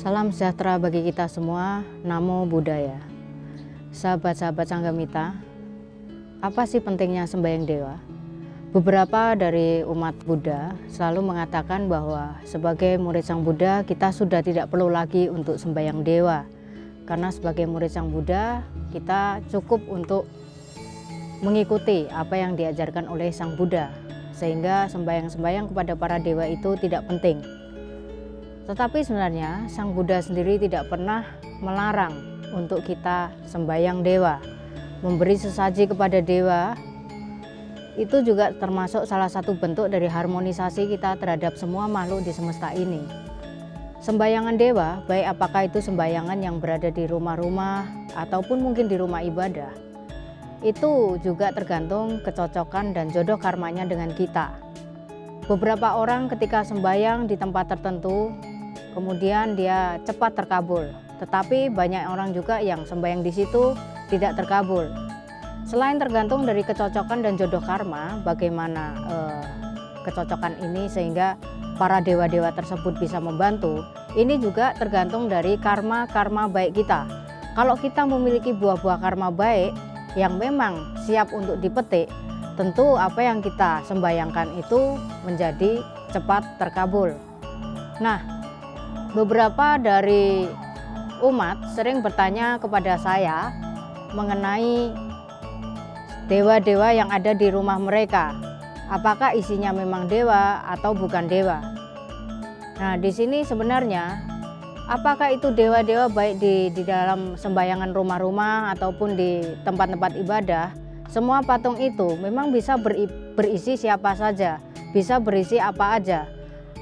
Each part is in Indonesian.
Salam sejahtera bagi kita semua, Namo Buddhaya. Sahabat-sahabat Sanggamita, apa sih pentingnya sembahyang dewa? Beberapa dari umat Buddha selalu mengatakan bahwa sebagai murid Sang Buddha kita sudah tidak perlu lagi untuk sembahyang dewa. Karena sebagai murid Sang Buddha kita cukup untuk mengikuti apa yang diajarkan oleh Sang Buddha. Sehingga sembahyang-sembahyang kepada para dewa itu tidak penting. Tetapi sebenarnya Sang Buddha sendiri tidak pernah melarang untuk kita sembahyang dewa. Memberi sesaji kepada dewa itu juga termasuk salah satu bentuk dari harmonisasi kita terhadap semua makhluk di semesta ini. Sembahyangan dewa, baik apakah itu sembahyangan yang berada di rumah-rumah ataupun mungkin di rumah ibadah, itu juga tergantung kecocokan dan jodoh karmanya dengan kita. Beberapa orang ketika sembahyang di tempat tertentu, kemudian dia cepat terkabul. Tetapi banyak orang juga yang sembahyang di situ tidak terkabul. Selain tergantung dari kecocokan dan jodoh karma, bagaimana kecocokan ini sehingga para dewa-dewa tersebut bisa membantu, ini juga tergantung dari karma-karma baik kita. Kalau kita memiliki buah-buah karma baik yang memang siap untuk dipetik, tentu apa yang kita sembayangkan itu menjadi cepat terkabul. Nah, beberapa dari umat sering bertanya kepada saya mengenai dewa-dewa yang ada di rumah mereka. Apakah isinya memang dewa atau bukan dewa? Nah, di sini sebenarnya apakah itu dewa-dewa baik di dalam sembayangan rumah-rumah ataupun di tempat-tempat ibadah, semua patung itu memang bisa berisi siapa saja, bisa berisi apa aja.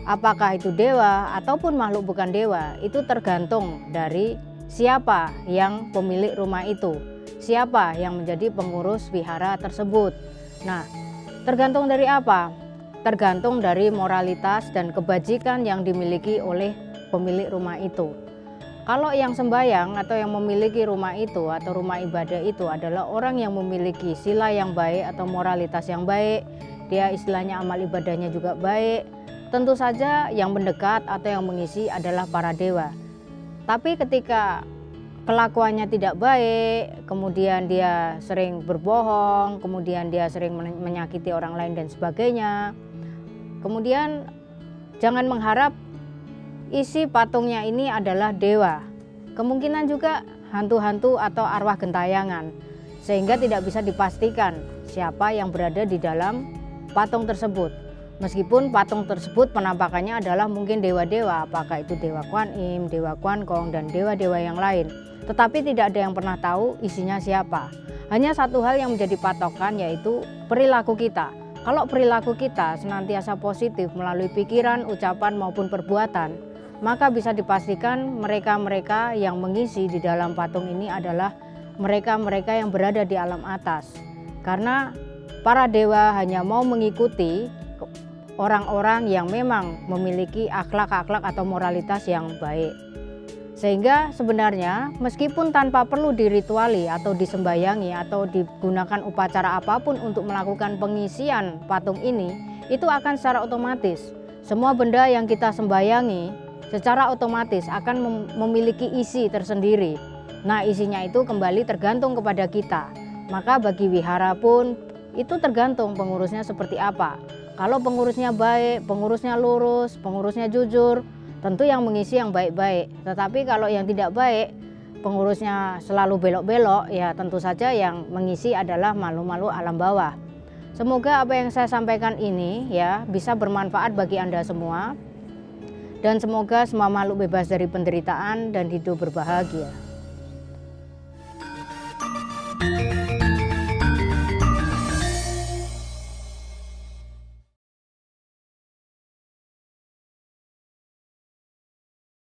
Apakah itu dewa ataupun makhluk bukan dewa, itu tergantung dari siapa yang pemilik rumah itu, siapa yang menjadi pengurus wihara tersebut. Nah, tergantung dari apa? Tergantung dari moralitas dan kebajikan yang dimiliki oleh pemilik rumah itu. Kalau yang sembahyang atau yang memiliki rumah itu atau rumah ibadah itu adalah orang yang memiliki sila yang baik atau moralitas yang baik, dia istilahnya amal ibadahnya juga baik, tentu saja yang mendekat atau yang mengisi adalah para dewa. Tapi ketika kelakuannya tidak baik, kemudian dia sering berbohong, kemudian dia sering menyakiti orang lain dan sebagainya, kemudian jangan mengharap isi patungnya ini adalah dewa. Kemungkinan juga hantu-hantu atau arwah gentayangan, sehingga tidak bisa dipastikan siapa yang berada di dalam patung tersebut. Meskipun patung tersebut penampakannya adalah mungkin dewa-dewa, apakah itu Dewa Kuan Im, Dewa Kuan Kong, dan dewa-dewa yang lain. Tetapi tidak ada yang pernah tahu isinya siapa. Hanya satu hal yang menjadi patokan, yaitu perilaku kita. Kalau perilaku kita senantiasa positif melalui pikiran, ucapan maupun perbuatan, maka bisa dipastikan mereka-mereka yang mengisi di dalam patung ini adalah mereka-mereka yang berada di alam atas. Karena para dewa hanya mau mengikuti orang-orang yang memang memiliki akhlak-akhlak atau moralitas yang baik. Sehingga sebenarnya meskipun tanpa perlu dirituali atau disembayangi atau digunakan upacara apapun untuk melakukan pengisian patung ini, itu akan secara otomatis. Semua benda yang kita sembayangi secara otomatis akan memiliki isi tersendiri. Nah, isinya itu kembali tergantung kepada kita. Maka bagi wihara pun itu tergantung pengurusnya seperti apa. Kalau pengurusnya baik, pengurusnya lurus, pengurusnya jujur, tentu yang mengisi yang baik-baik. Tetapi kalau yang tidak baik, pengurusnya selalu belok-belok, ya tentu saja yang mengisi adalah makhluk-makhluk alam bawah. Semoga apa yang saya sampaikan ini ya bisa bermanfaat bagi Anda semua. Dan semoga semua makhluk bebas dari penderitaan dan hidup berbahagia.